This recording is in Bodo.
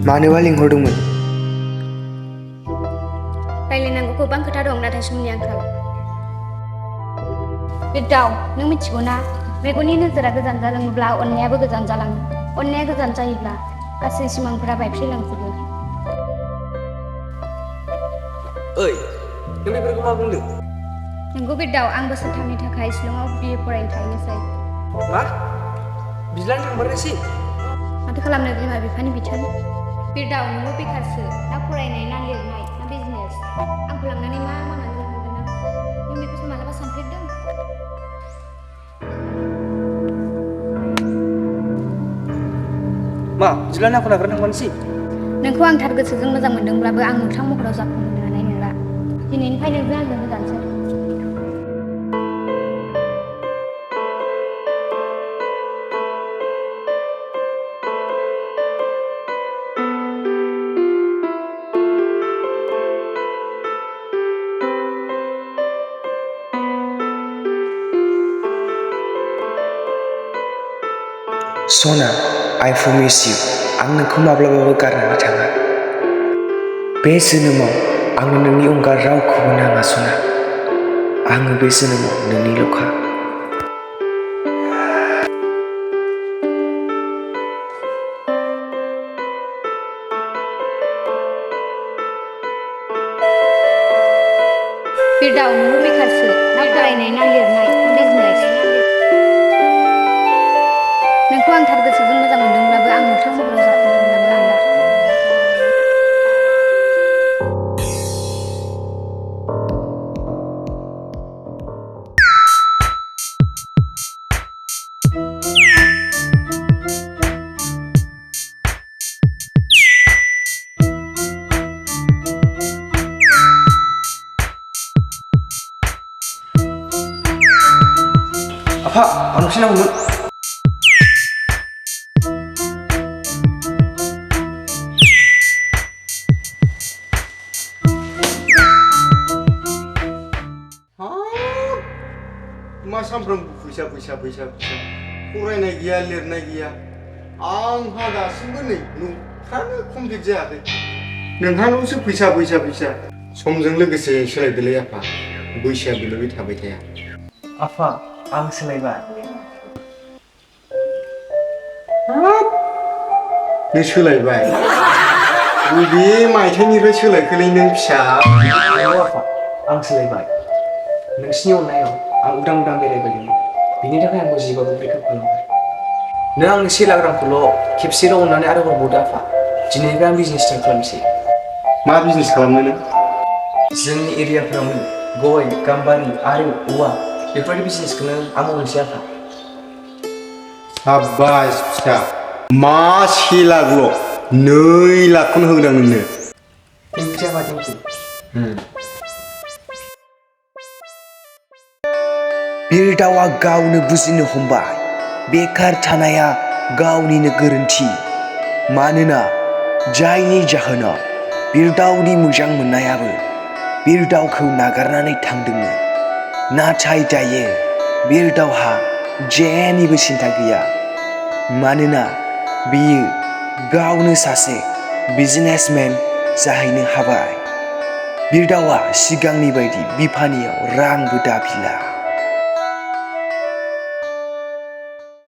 मानोबा लिंहरदोंमोन? रायलायनांगौ गोबां खोथा दं नाथाय समनि आंखाल। बिरदाव, नों मिथिगौ ना मेगननि नोजोरा गोजान जालाङोब्ला अननायाबो गोजान जालाङो। अननाया गोजान जायोब्ला गासै सिमांफोरा बायफ्लेलांजोबो। ओइ, नों बेफोरखौ मा बुंदों? नंगौ बिरदाव, आं बोसोरथामनि थाखाय शिलंआव BA फरायनो थाहैनोसै। मा? बिज्लानि थांमारनोसै? माथो खालामनो, बिमा बिफानि बिथोन। बिरदाव, नोंबो बेखारसो, ना फरायनाय ना लिरनाय ना बिजनेस। आंखौ लांनानै मा मावनानै लांगोन नों? नों बेखौसो मालाबा सानफेरदों? मा बिज्लानि आंखौ नागारना थांमारनोसै? नोंखौ आं थार गोसोजों मोजां मोनदोंब्लाबो आं मोगथां महराव जाफुंहोनो हानाय नंला। दिनैनिफ्राय नोंजों आंजों गोजानसै। सना, I promise you, आं नोंखौ माब्लाबाबो गारनानै थाङा। बे जोनोमाव आंनो नोंनि अनगा रावखौबो नाङा सना। आङो बे जोनोमाव नोंनिल'खा। बिरदाव, नोंबो बेखारसो, ना फरायनाय ना लिरनाय ना बिजनेस। नोंखौ आं थार गोसोजों मोजां मोनदोंब्लाबो आं मोगथां महराव जाफुंहोनो हानाय नंला। आफा, आंनोसो नांगौमोन। मा सानफ्रोमबो फैसा फरायनाय गैया लिरनाय गैया। आंहा दासिमबो नै न'फ्रानो कमप्लिट जायाखै। नोंहाल'सो फैसा। समजों लोगोसे सोलायदोलै आफा, बैसोआ बेबायदि थाबाय थाया। आफा, आं सोलायबाय। नों सोलायबाय? बबे मायथाइनिफ्राय सोलायखोलै नों फिसा? नंगौ आफा, आं सोलायबाय। नोंसिनि अननायाव आं उदां बेरायबायदोंमोन। बिनि थाखाय आंखौ जिबाबो ब्रेकआप खालामबाय। नों आंनि 1 लाख रांखौल' खेबसेल' अननानै आरो हरबावदो आफा। दिनैनिफ्राय आं बिजनेस स्टार्ट खालामनोसै। मा बिजनेस खालामनो नों? जोंनि एरियाफ्रावनो गय, गाम्बारि आरो औवा बेफोरबायदि बिजनेसखौनो आं मावनोसै आफा। साब्बास फिसा, मा 1 लाखल'? 2 लाखखौनो होगोन आं नोंनो। थेंकिउ आफा, थेंकिउ। बिरदावा गावनो बुजिनो हमबाय बेकार थानाया गावनिनो गोरोन्थि। मानोना जायनि जाहोनाव बिरदावनि मोजां मोननायाबो बिरदावखौ नागारनानै थांदोंमोन। नाथाय दायो बिरदावहा जेनिबो सिन्था गैया। मानोना बियो गावनो सासे बिजनेसमेन जाहैनो हाबाय। बिरदावा सिगांनि बायदि बिफानियाव रांबो दाबिला।